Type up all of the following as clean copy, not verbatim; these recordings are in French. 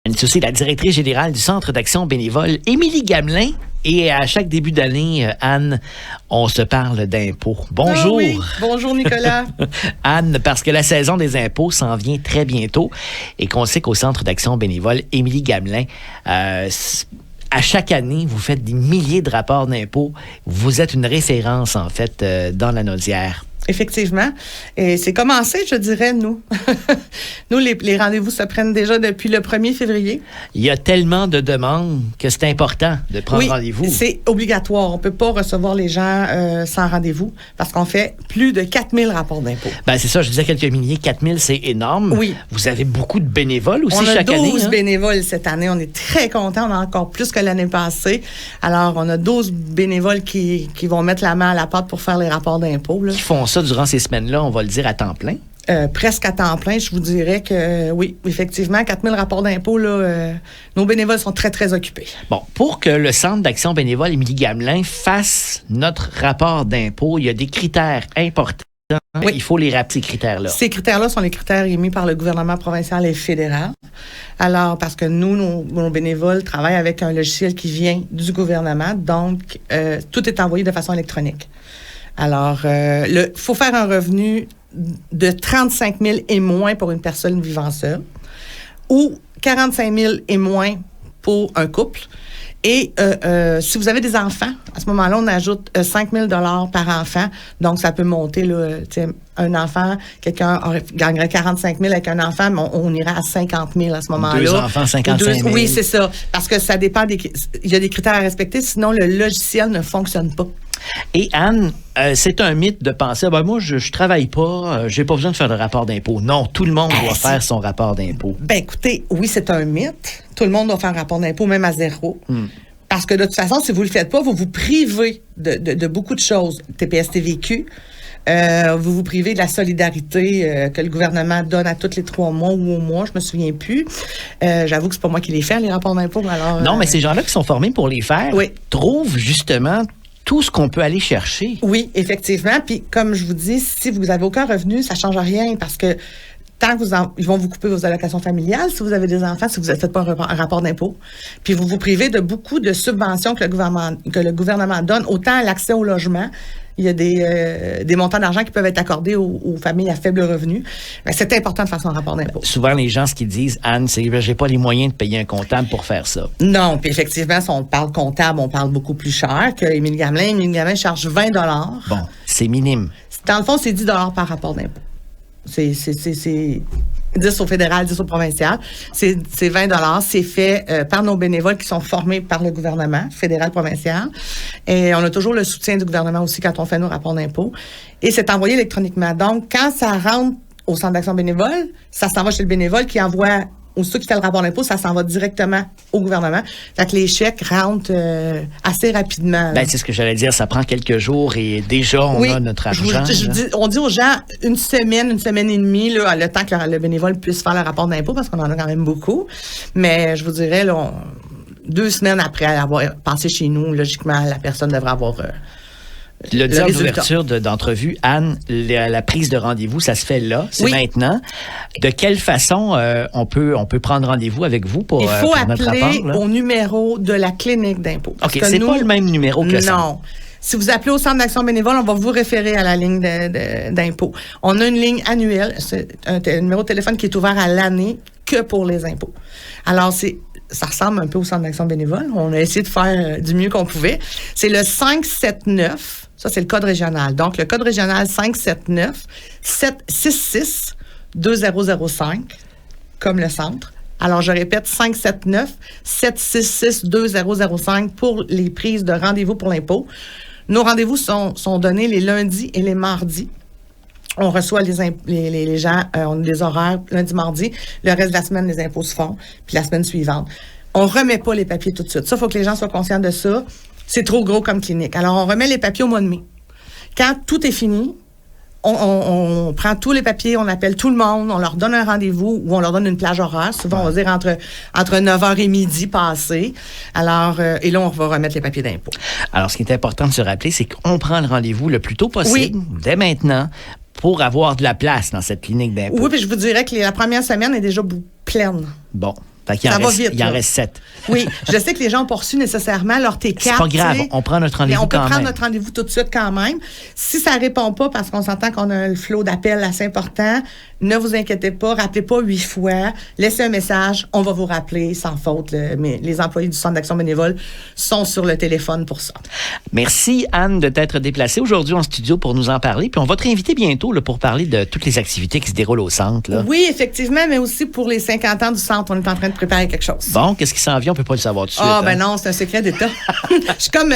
C'est aussi la directrice générale du Centre d'action bénévole, Émilie Gamelin. Et à chaque début d'année, Anne, on se parle d'impôts. Bonjour. Ah oui. Bonjour, Nicolas. Anne, parce que la saison des impôts s'en vient très bientôt et qu'on sait qu'au Centre d'action bénévole, Émilie Gamelin, à chaque année, vous faites des milliers de rapports d'impôts. Vous êtes une référence, en fait, dans la Naudière. Effectivement. Et c'est commencé, je dirais, nous. Nous, les rendez-vous se prennent déjà depuis le 1er février. Il y a tellement de demandes que c'est important de prendre rendez-vous. Oui, c'est obligatoire. On ne peut pas recevoir les gens sans rendez-vous parce qu'on fait plus de 4000 rapports d'impôts. Ben c'est ça, je disais quelques milliers. 4000, c'est énorme. Oui. Vous avez beaucoup de bénévoles aussi chaque année. On a 12 bénévoles cette année. On est très contents. On a encore plus que l'année passée. Alors, on a 12 bénévoles qui vont mettre la main à la pâte pour faire les rapports d'impôts. Qui font ça durant ces semaines-là, on va le dire, à temps plein? Presque à temps plein, je vous dirais que oui, effectivement, 4000 rapports d'impôts, nos bénévoles sont très, très occupés. Bon, pour que le Centre d'action bénévole Émilie Gamelin fasse notre rapport d'impôt, il y a des critères importants. Oui. Il faut les rappeler, ces critères-là. Ces critères-là sont les critères émis par le gouvernement provincial et fédéral. Alors, parce que nous, nos bénévoles travaillent avec un logiciel qui vient du gouvernement, donc tout est envoyé de façon électronique. Alors, il faut faire un revenu de 35 000 et moins pour une personne vivant seule ou 45 000 et moins pour un couple. Et si vous avez des enfants, à ce moment-là, on ajoute 5 000 $ par enfant. Donc, ça peut monter, là, un enfant, quelqu'un gagnerait 45 000 avec un enfant, mais on irait à 50 000 à ce moment-là. 2 enfants, 55 000. Oui, c'est ça. Parce que ça dépend il y a des critères à respecter, sinon le logiciel ne fonctionne pas. Et Anne, c'est un mythe de penser, moi, je travaille pas, j'ai pas besoin de faire de rapport d'impôt. Non, tout le monde doit faire son rapport d'impôt. Ben écoutez, oui, c'est un mythe. Tout le monde doit faire un rapport d'impôt, même à zéro. Parce que de toute façon, si vous le faites pas, vous vous privez de beaucoup de choses. TPS-TVQ, vous vous privez de la solidarité que le gouvernement donne à tous les 3 mois ou au mois, je me souviens plus. J'avoue que c'est pas moi qui les fais, les rapports d'impôt. Alors, non, mais ces gens-là qui sont formés pour les faire trouvent justement tout ce qu'on peut aller chercher. Oui, effectivement. Puis, comme je vous dis, si vous n'avez aucun revenu, ça ne change rien parce que tant que ils vont vous couper vos allocations familiales si vous avez des enfants, si vous ne faites pas un rapport d'impôt. Puis, vous vous privez de beaucoup de subventions que le gouvernement donne, autant l'accès au logement. Il y a des montants d'argent qui peuvent être accordés aux familles à faible revenu. Mais c'est important de faire son rapport d'impôt. Souvent, les gens, ce qu'ils disent, Anne, c'est que j'ai pas les moyens de payer un comptable pour faire ça. Non, puis effectivement, si on parle comptable, on parle beaucoup plus cher que Émilie Gamelin. Émilie Gamelin charge 20 $. Bon, c'est minime. Dans le fond, c'est 10 $ par rapport d'impôt. C'est 10 au fédéral, 10 au provincial. C'est 20 $. C'est fait par nos bénévoles qui sont formés par le gouvernement fédéral, provincial. Et on a toujours le soutien du gouvernement aussi quand on fait nos rapports d'impôt. Et c'est envoyé électroniquement. Donc, quand ça rentre au Centre d'action bénévole, ça s'en va chez le bénévole qui envoie, aussitôt qu'il fait le rapport d'impôt, ça s'en va directement au gouvernement. Fait que les chèques rentrent assez rapidement. Ben, c'est ce que j'allais dire. Ça prend quelques jours et déjà, on a notre argent. On dit aux gens une semaine et demie, là, le temps que le bénévole puisse faire le rapport d'impôt, parce qu'on en a quand même beaucoup. Mais je vous dirais, là, 2 semaines après avoir passé chez nous, logiquement, la personne devrait avoir... Le dire d'ouverture d'entrevue, Anne, la prise de rendez-vous, ça se fait là, c'est maintenant. De quelle façon on peut prendre rendez-vous avec vous pour notre rapport? Il faut appeler au numéro de la clinique d'impôt. OK, c'est pas le même numéro que le centre. Non. Si vous appelez au Centre d'action bénévole, on va vous référer à la ligne d'impôt. On a une ligne annuelle, c'est un numéro de téléphone qui est ouvert à l'année que pour les impôts. Alors, ça ressemble un peu au Centre d'action bénévole. On a essayé de faire du mieux qu'on pouvait. C'est le 579. Ça, c'est le code régional. Donc, le code régional 579-766-2005, comme le centre. Alors, je répète, 579-766-2005 pour les prises de rendez-vous pour l'impôt. Nos rendez-vous sont donnés les lundis et les mardis. On reçoit les gens, on a des horaires lundi, mardi. Le reste de la semaine, les impôts se font. Puis la semaine suivante. On remet pas les papiers tout de suite. Ça, il faut que les gens soient conscients de ça. C'est trop gros comme clinique. Alors, on remet les papiers au mois de mai. Quand tout est fini, on prend tous les papiers, on appelle tout le monde, on leur donne un rendez-vous ou on leur donne une plage horaire. Souvent, on va dire entre 9h et midi passé. Alors, et là, on va remettre les papiers d'impôt. Alors, ce qui est important de se rappeler, c'est qu'on prend le rendez-vous le plus tôt possible, dès maintenant, pour avoir de la place dans cette clinique d'impôt. Oui, puis je vous dirais que la première semaine est déjà pleine. Bon. Fait qu'il Ça va reste, vite, il en là. reste 7. Oui, je sais que les gens n'ont pas reçu nécessairement leur T4. C'est pas grave, tu sais. on prend notre Mais rendez-vous on peut quand prendre même. notre rendez-vous tout de suite quand même. Si ça répond pas, parce qu'on s'entend qu'on a le flot d'appels assez important, ne vous inquiétez pas, rappelez pas 8 fois, laissez un message, on va vous rappeler sans faute. Mais les employés du Centre d'action bénévole sont sur le téléphone pour ça. Merci, Anne, de t'être déplacée aujourd'hui en studio pour nous en parler. Puis on va te réinviter bientôt là, pour parler de toutes les activités qui se déroulent au centre. Là. Oui, effectivement, mais aussi pour les 50 ans du centre, on est en train de préparer quelque chose. Bon, qu'est-ce qui s'en vient? On peut pas le savoir tout de suite. Ah, ben hein? non, c'est un secret d'État. Je suis comme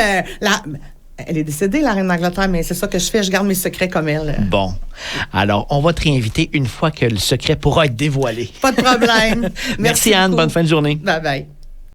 elle est décédée, la reine d'Angleterre, mais c'est ça que je fais, je garde mes secrets comme elle. Bon. Alors, on va te réinviter une fois que le secret pourra être dévoilé. Pas de problème. Merci Anne, beaucoup. bonne fin de journée. Bye bye.